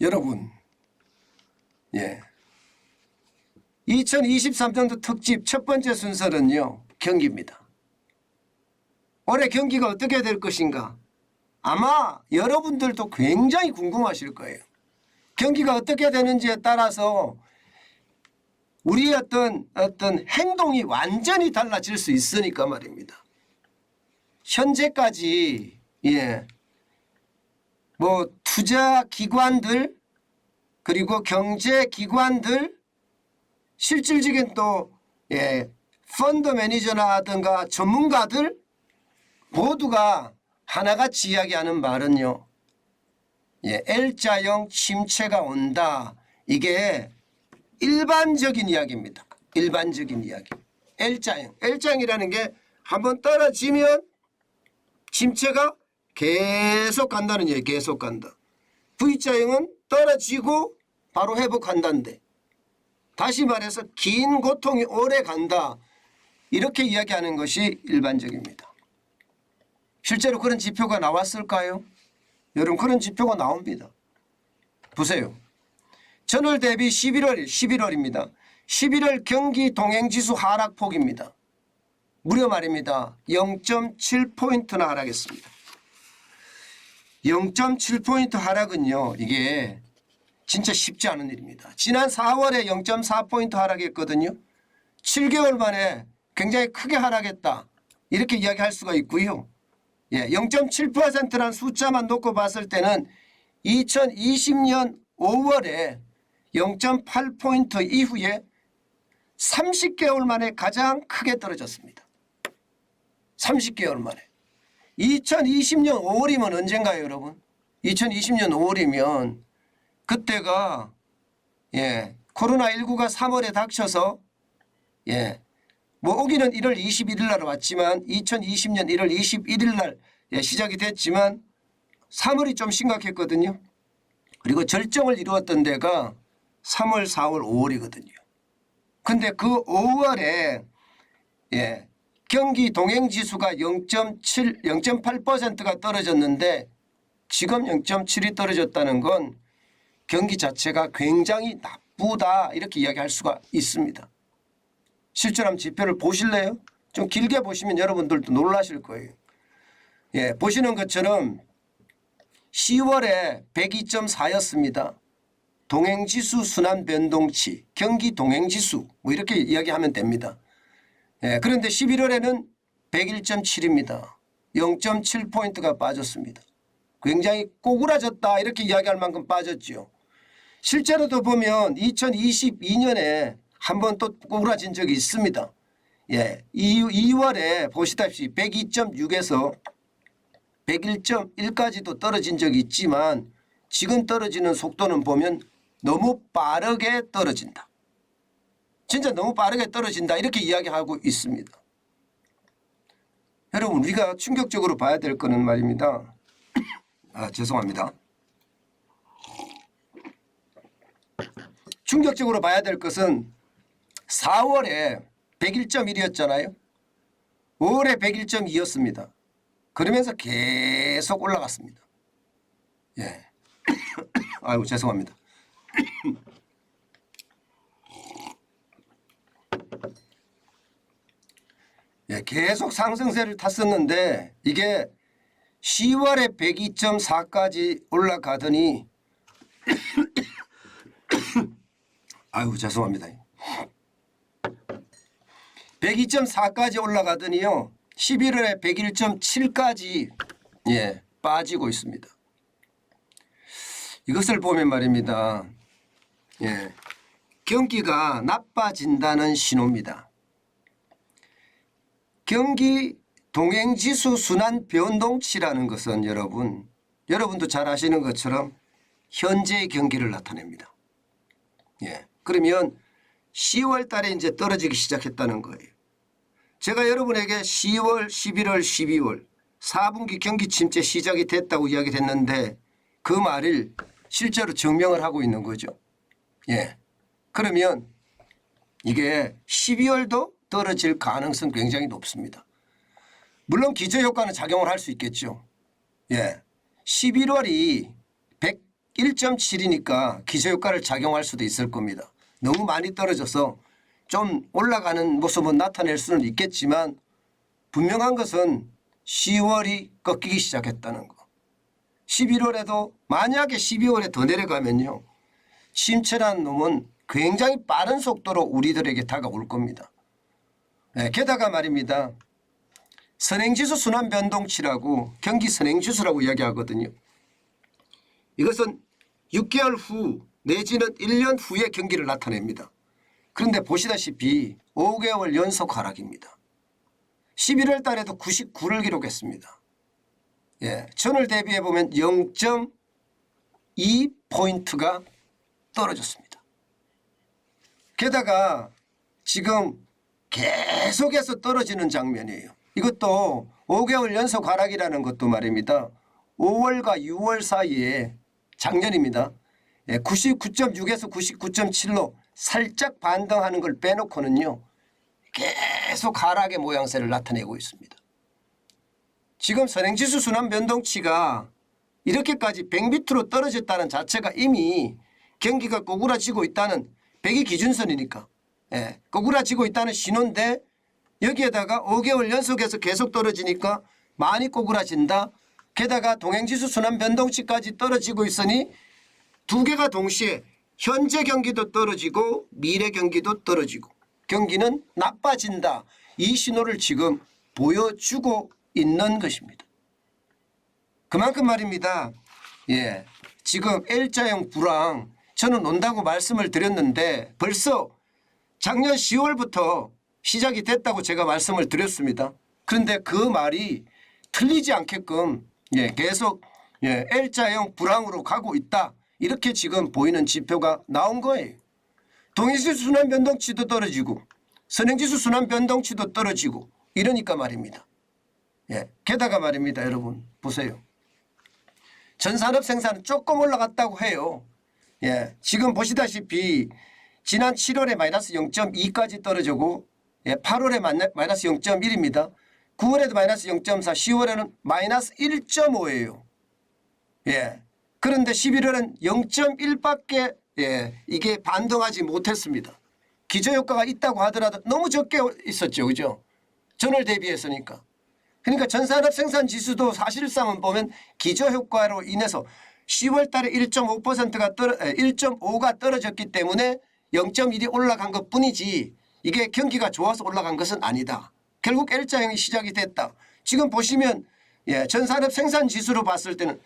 여러분, 2023년도 특집 첫 번째 순서는요, 경기입니다. 올해 경기가 어떻게 될 것인가? 아마 여러분들도 굉장히 궁금하실 거예요. 경기가 어떻게 되는지에 따라서 우리의 어떤 행동이 완전히 달라질 수 있으니까 말입니다. 현재까지 투자 기관들 그리고 경제 기관들 실질적인 또 펀드 매니저라든가 전문가들 모두가 하나같이 이야기하는 말은요. L자형 침체가 온다. 이게 일반적인 이야기입니다. 일반적인 이야기. L자형. L자형이라는 게 한번 떨어지면 침체가 계속 간다는 얘기예요. 계속 간다. V자형은 떨어지고 바로 회복한다는데 다시 말해서 긴 고통이 오래 간다. 이렇게 이야기하는 것이 일반적입니다. 실제로 그런 지표가 나왔을까요? 여러분 그런 지표가 나옵니다. 보세요. 전월 대비 11월입니다. 11월 경기 동행지수 하락폭입니다. 무려 말입니다. 0.7포인트나 하락했습니다. 0.7포인트 하락은요. 이게 진짜 쉽지 않은 일입니다. 지난 4월에 0.4포인트 하락했거든요. 7개월 만에 굉장히 크게 하락했다. 이렇게 이야기할 수가 있고요. 0.7%라는 숫자만 놓고 봤을 때는 2020년 5월에 0.8포인트 이후에 30개월 만에 가장 크게 떨어졌습니다. 30개월 만에. 2020년 5월이면 언젠가요, 여러분? 2020년 5월이면 그때가 코로나19가 3월에 닥쳐서 오기는 1월 21일 날 왔지만 2020년 1월 21일 날 시작이 됐지만 3월이 좀 심각했거든요. 그리고 절정을 이루었던 데가 3월, 4월, 5월이거든요. 근데 그 5월에 경기 동행지수가 0.8%가 떨어졌는데 지금 0.7이 떨어졌다는 건 경기 자체가 굉장히 나쁘다 이렇게 이야기할 수가 있습니다. 실제로 한번 지표를 보실래요? 좀 길게 보시면 여러분들도 놀라실 거예요. 보시는 것처럼 10월에 102.4였습니다. 동행지수 순환 변동치, 경기 동행지수 뭐 이렇게 이야기하면 됩니다. 그런데 11월에는 101.7입니다. 0.7포인트가 빠졌습니다. 굉장히 꼬꾸라졌다 이렇게 이야기할 만큼 빠졌죠. 실제로도 보면 2022년에 한 번 또 꼬꾸라진 적이 있습니다. 2월에 보시다시피 102.6에서 101.1까지도 떨어진 적이 있지만 지금 떨어지는 속도는 보면 너무 빠르게 떨어진다. 진짜 너무 빠르게 떨어진다 이렇게 이야기하고 있습니다. 여러분 우리가 충격적으로 봐야 될 거는 말입니다. 죄송합니다. 충격적으로 봐야 될 것은 4월에 101.1이었잖아요. 5월에 101.2였습니다. 그러면서 계속 올라갔습니다. 아이고 죄송합니다. 계속 상승세를 탔었는데 이게 10월에 102.4까지 올라가더니 아이고 죄송합니다. 102.4까지 올라가더니요. 11월에 101.7까지 빠지고 있습니다. 이것을 보면 말입니다. 경기가 나빠진다는 신호입니다. 경기 동행지수 순환 변동치라는 것은 여러분도 잘 아시는 것처럼 현재의 경기를 나타냅니다. 그러면 10월 달에 이제 떨어지기 시작했다는 거예요. 제가 여러분에게 10월, 11월, 12월 4분기 경기 침체 시작이 됐다고 이야기를 했는데 그 말을 실제로 증명을 하고 있는 거죠. 그러면 이게 12월도 떨어질 가능성 굉장히 높습니다. 물론 기저효과는 작용을 할 수 있겠죠. 11월이 1.7이니까 기저효과를 작용할 수도 있을 겁니다. 너무 많이 떨어져서 좀 올라가는 모습은 나타낼 수는 있겠지만 분명한 것은 10월이 꺾이기 시작했다는 거. 11월에도 만약에 12월에 더 내려가면요. 침체라는 놈은 굉장히 빠른 속도로 우리들에게 다가올 겁니다. 네, 게다가 말입니다. 선행지수 순환변동치라고 경기 선행지수라고 이야기하거든요. 이것은 6개월 후 내지는 1년 후의 경기를 나타냅니다. 그런데 보시다시피 5개월 연속 하락입니다. 11월 달에도 99를 기록했습니다. 예, 전월 대비해 보면 0.2포인트가 떨어졌습니다. 게다가 지금 계속해서 떨어지는 장면이에요. 이것도 5개월 연속 하락이라는 것도 말입니다. 5월과 6월 사이에 작년입니다. 99.6에서 99.7로 살짝 반등하는 걸 빼놓고는요. 계속 하락의 모양새를 나타내고 있습니다. 지금 선행지수 순환변동치가 이렇게까지 100밑으로 떨어졌다는 자체가 이미 경기가 꼬꾸라지고 있다는 100이 기준선이니까 꼬꾸라지고 있다는 신호인데 여기에다가 5개월 연속해서 계속 떨어지니까 많이 꼬꾸라진다. 게다가 동행지수 순환변동치까지 떨어지고 있으니 두 개가 동시에 현재 경기도 떨어지고 미래 경기도 떨어지고 경기는 나빠진다. 이 신호를 지금 보여주고 있는 것입니다. 그만큼 말입니다. 예, 지금 L자형 불황 저는 온다고 말씀을 드렸는데 벌써 작년 10월부터 시작이 됐다고 제가 말씀을 드렸습니다. 그런데 그 말이 틀리지 않게끔 계속 L자형 불황으로 가고 있다. 이렇게 지금 보이는 지표가 나온 거예요. 동행지수 순환변동치도 떨어지고 선행지수 순환변동치도 떨어지고 이러니까 말입니다. 게다가 말입니다. 여러분 보세요. 전산업 생산은 조금 올라갔다고 해요. 지금 보시다시피 지난 7월에 마이너스 0.2까지 떨어지고 8월에 마이너스 0.1입니다. 9월에도 마이너스 0.4, 10월에는 마이너스 1.5예요. 그런데 11월은 0.1밖에 이게 반등하지 못했습니다. 기저효과가 있다고 하더라도 너무 적게 있었죠. 그죠? 전월 대비했으니까. 그러니까 전산업 생산지수도 사실상은 보면 기저효과로 인해서 10월 달에 1.5%가 떨어졌기 때문에 0.1이 올라간 것 뿐이지 이게 경기가 좋아서 올라간 것은 아니다. 결국 L자형이 시작이 됐다. 지금 보시면 전산업 생산지수로 봤을 때는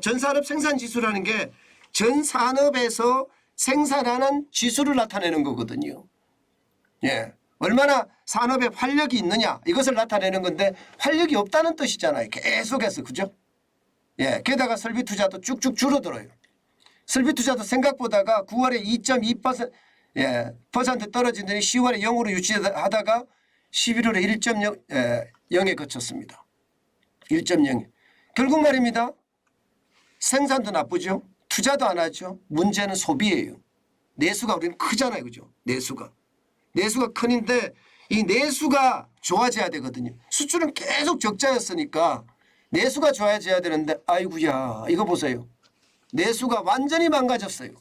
전산업 생산지수라는 게 전 산업에서 생산하는 지수를 나타내는 거거든요. 얼마나 산업에 활력이 있느냐 이것을 나타내는 건데 활력이 없다는 뜻이잖아요. 계속해서. 그죠? 게다가 설비 투자도 쭉쭉 줄어들어요. 설비 투자도 생각보다가 9월에 2.2% 떨어지더니 10월에 0으로 유지하다가 11월에 1.0에 그쳤습니다. 1.0. 결국 말입니다. 생산도 나쁘죠. 투자도 안 하죠. 문제는 소비예요. 내수가 우리는 크잖아요. 그죠? 내수가 큰인데 이 내수가 좋아져야 되거든요. 수출은 계속 적자였으니까 내수가 좋아져야 되는데 아이고야 이거 보세요. 내수가 완전히 망가졌어요.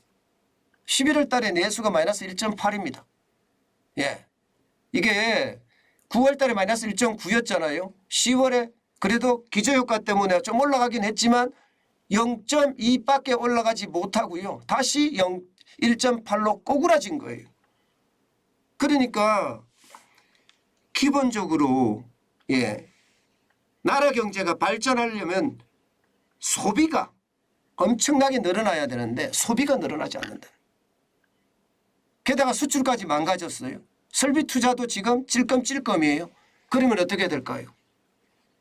11월 달에 내수가 마이너스 1.8입니다. 이게 9월 달에 마이너스 1.9였잖아요. 10월에 그래도 기저효과 때문에 좀 올라가긴 했지만 0.2밖에 올라가지 못하고요. 다시 1.8로 꼬꾸라진 거예요. 그러니까 기본적으로 나라 경제가 발전하려면 소비가 엄청나게 늘어나야 되는데 소비가 늘어나지 않는다. 게다가 수출까지 망가졌어요. 설비 투자도 지금 찔끔찔끔이에요. 그러면 어떻게 될까요?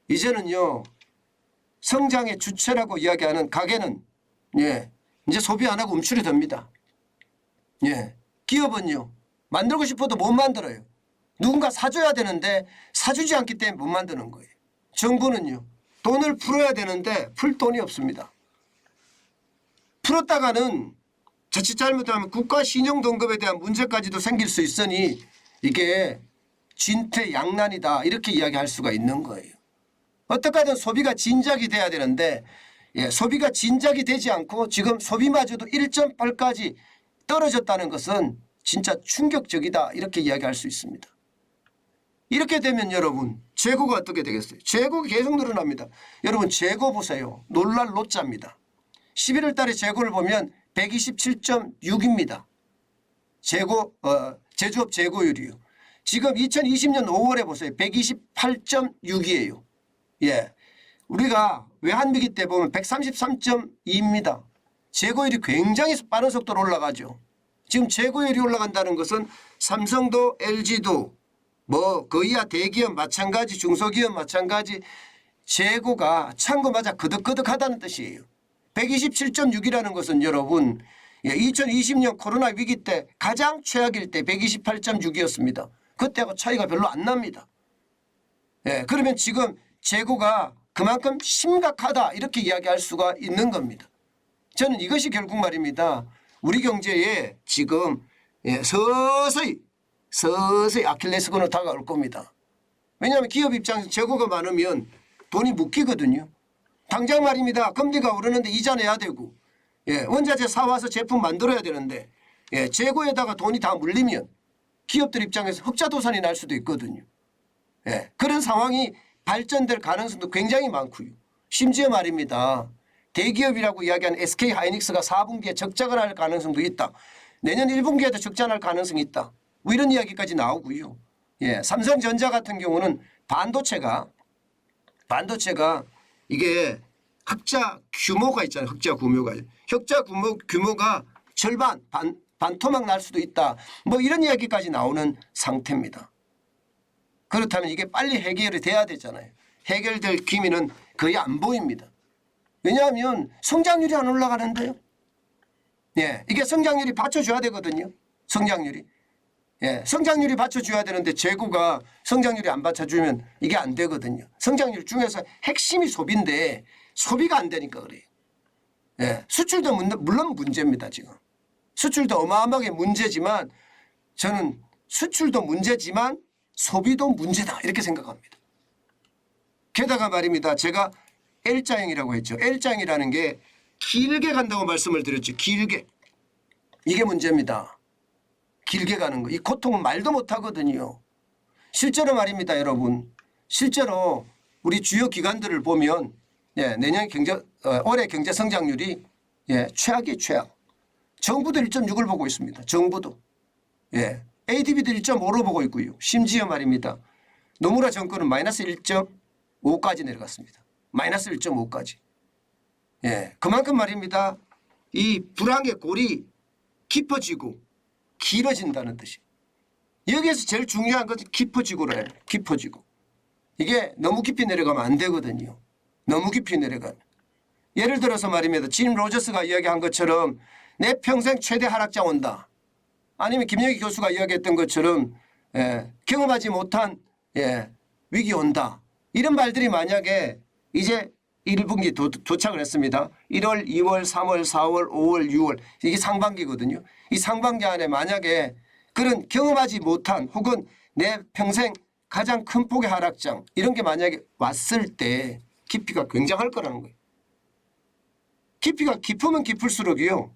이제는요. 성장의 주체라고 이야기하는 가게는 이제 소비 안 하고 움츠려 듭니다. 기업은요. 만들고 싶어도 못 만들어요. 누군가 사줘야 되는데 사주지 않기 때문에 못 만드는 거예요. 정부는요. 돈을 풀어야 되는데 풀 돈이 없습니다. 풀었다가는 자칫 잘못하면 국가 신용 등급에 대한 문제까지도 생길 수 있으니 이게 진퇴양난이다 이렇게 이야기할 수가 있는 거예요. 어떻게든 소비가 진작이 돼야 되는데 예, 소비가 진작이 되지 않고 지금 소비마저도 1.8까지 떨어졌다는 것은 진짜 충격적이다 이렇게 이야기할 수 있습니다. 이렇게 되면 여러분 재고가 어떻게 되겠어요? 재고가 계속 늘어납니다. 여러분 재고 보세요. 놀랄 노자입니다. 11월 달에 재고를 보면 127.6입니다. 제조업 재고율이요. 지금 2020년 5월에 보세요. 128.6이에요. 예. 우리가 외환위기 때 보면 133.2입니다. 재고율이 굉장히 빠른 속도로 올라가죠. 지금 재고율이 올라간다는 것은 삼성도 LG도 뭐 거의야 대기업 마찬가지 중소기업 마찬가지 재고가 창고마저 거득거득하다는 뜻이에요. 127.6이라는 것은 여러분 2020년 코로나 위기 때 가장 최악일 때 128.6이었습니다. 그때하고 차이가 별로 안 납니다. 예, 그러면 지금 재고가 그만큼 심각하다 이렇게 이야기할 수가 있는 겁니다. 저는 이것이 결국 말입니다. 우리 경제에 지금 서서히 아킬레스건으로 다가올 겁니다. 왜냐하면 기업 입장에서 재고가 많으면 돈이 묶이거든요. 당장 말입니다. 금리가 오르는데 이자 내야 되고 원자재 사와서 제품 만들어야 되는데 재고에다가 돈이 다 물리면 기업들 입장에서 흑자도산이 날 수도 있거든요. 그런 상황이 발전될 가능성도 굉장히 많고요. 심지어 말입니다. 대기업이라고 이야기하는 SK하이닉스가 4분기에 적자가 날 가능성도 있다. 내년 1분기에도 적자 날 가능성이 있다. 뭐 이런 이야기까지 나오고요. 삼성전자 같은 경우는 반도체가 이게 흑자 규모가 있잖아요. 흑자 규모가 절반 반토막 날 수도 있다. 뭐 이런 이야기까지 나오는 상태입니다. 그렇다면 이게 빨리 해결이 돼야 되잖아요. 해결될 기미는 거의 안 보입니다. 왜냐하면 성장률이 안 올라가는데요. 이게 성장률이 받쳐줘야 되거든요. 성장률이 받쳐줘야 되는데 재고가 성장률이 안 받쳐주면 이게 안 되거든요. 성장률 중에서 핵심이 소비인데 소비가 안 되니까 그래요. 수출도 물론 문제입니다. 지금 수출도 어마어마하게 문제지만 저는 수출도 문제지만 소비도 문제다 이렇게 생각합니다. 게다가 말입니다. 제가 L자형이라고 했죠. L자형이라는 게 길게 간다고 말씀을 드렸죠. 길게. 이게 문제입니다. 길게 가는 거. 이 고통은 말도 못하거든요. 실제로 말입니다. 여러분. 실제로 우리 주요 기관들을 보면 내년 올해 경제 성장률이 최악이에요. 최악. 정부도 1.6을 보고 있습니다. 정부도. ADB도 1.5로 보고 있고요. 심지어 말입니다. 노무라 정권은 마이너스 1.5까지 내려갔습니다. 마이너스 1.5까지. 그만큼 말입니다. 이 불황의 골이 깊어지고 길어진다는 뜻이. 여기에서 제일 중요한 것은 깊어지고래요. 깊어지고. 이게 너무 깊이 내려가면 안 되거든요. 너무 깊이 내려가면. 예를 들어서 말입니다. 짐 로저스가 이야기한 것처럼 내 평생 최대 하락장 온다. 아니면 김영희 교수가 이야기했던 것처럼 경험하지 못한 위기 온다. 이런 말들이 만약에 이제 1분기 도착을 했습니다. 1월, 2월, 3월, 4월, 5월, 6월 이게 상반기거든요. 이 상반기 안에 만약에 그런 경험하지 못한 혹은 내 평생 가장 큰 폭의 하락장 이런 게 만약에 왔을 때 깊이가 굉장할 거라는 거예요. 깊이가 깊으면 깊을수록이요.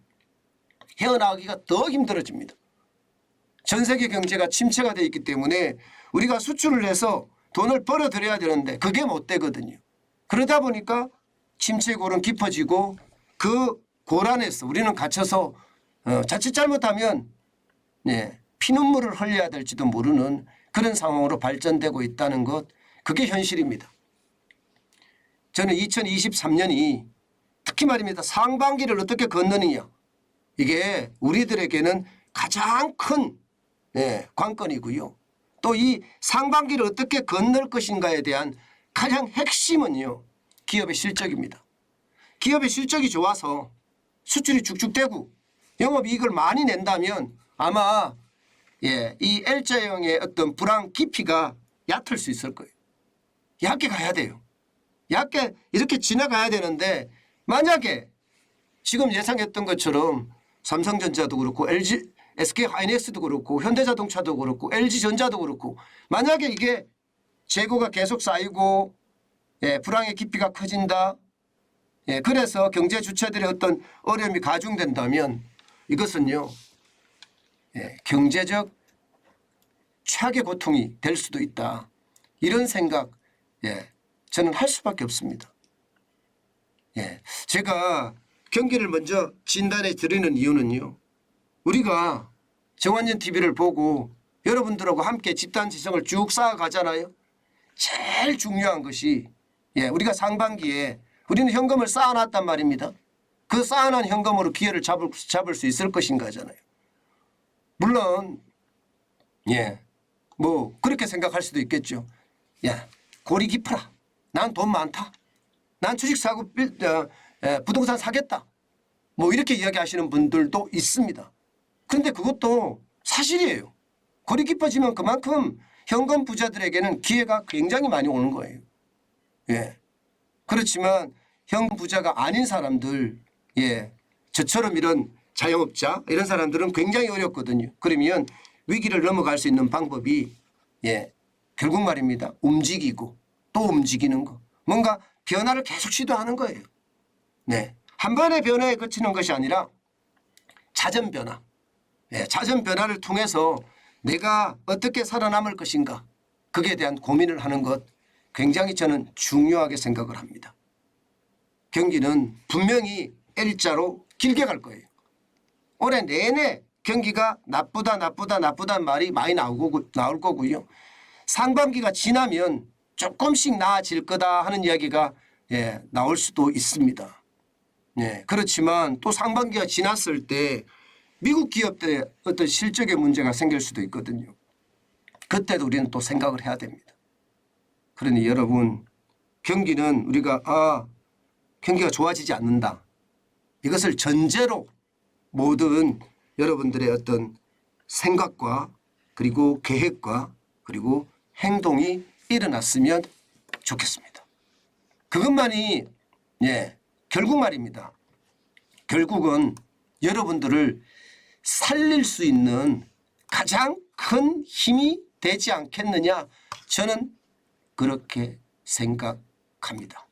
헤어나가기가 더 힘들어집니다. 전 세계 경제가 침체가 되어 있기 때문에 우리가 수출을 해서 돈을 벌어들여야 되는데 그게 못 되거든요. 그러다 보니까 침체골은 깊어지고 그 골 안에서 우리는 갇혀서 자칫 잘못하면 피눈물을 흘려야 될지도 모르는 그런 상황으로 발전되고 있다는 것 그게 현실입니다. 저는 2023년이 특히 말입니다. 상반기를 어떻게 건너느냐 이게 우리들에게는 가장 큰 관건이고요. 또 이 상반기를 어떻게 건널 것인가에 대한 가장 핵심은요. 기업의 실적입니다. 기업의 실적이 좋아서 수출이 쭉쭉 되고 영업이익을 많이 낸다면 아마 이 L자형의 어떤 불황 깊이가 얕을 수 있을 거예요. 얕게 가야 돼요. 얕게 이렇게 지나가야 되는데 만약에 지금 예상했던 것처럼 삼성전자도 그렇고 SK하이닉스도 그렇고 현대자동차도 그렇고 LG전자도 그렇고 만약에 이게 재고가 계속 쌓이고 불황의 깊이가 커진다. 예, 그래서 경제 주체들의 어떤 어려움이 가중된다면 이것은요, 예, 경제적 최악의 고통이 될 수도 있다. 이런 생각, 예, 저는 할 수밖에 없습니다. 예, 제가 경기를 먼저 진단해 드리는 이유는요, 우리가 정관전 TV를 보고 여러분들하고 함께 집단 지성을 쭉 쌓아가잖아요. 제일 중요한 것이, 예, 우리가 상반기에 우리는 현금을 쌓아놨단 말입니다. 그 쌓아놓은 현금으로 기회를 잡을 수 있을 것인가잖아요. 물론, 예, 뭐 그렇게 생각할 수도 있겠죠. 야, 골이 깊어라. 난 돈 많다. 난 주식 사고 부동산 사겠다. 뭐 이렇게 이야기하시는 분들도 있습니다. 그런데 그것도 사실이에요. 골이 깊어지면 그만큼 현금 부자들에게는 기회가 굉장히 많이 오는 거예요. 예. 그렇지만 현금 부자가 아닌 사람들, 예, 저처럼 이런 자영업자 이런 사람들은 굉장히 어렵거든요. 그러면 위기를 넘어갈 수 있는 방법이, 예, 결국 말입니다. 움직이고 또 움직이는 거. 뭔가 변화를 계속 시도하는 거예요. 네. 한 번의 변화에 그치는 것이 아니라 잦은 변화. 예, 잦은 변화를 통해서 내가 어떻게 살아남을 것인가. 그에 대한 고민을 하는 것 굉장히 저는 중요하게 생각을 합니다. 경기는 분명히 L자로 길게 갈 거예요. 올해 내내 경기가 나쁘다는 말이 많이 나올 거고요. 상반기가 지나면 조금씩 나아질 거다 하는 이야기가, 예, 나올 수도 있습니다. 예, 그렇지만 또 상반기가 지났을 때 미국 기업들의 어떤 실적의 문제가 생길 수도 있거든요. 그때도 우리는 또 생각을 해야 됩니다. 그러니 여러분, 경기는 우리가 경기가 좋아지지 않는다. 이것을 전제로 모든 여러분들의 어떤 생각과 그리고 계획과 그리고 행동이 일어났으면 좋겠습니다. 그것만이, 예, 결국 말입니다. 결국은 여러분들을 살릴 수 있는 가장 큰 힘이 되지 않겠느냐, 저는 그렇게 생각합니다.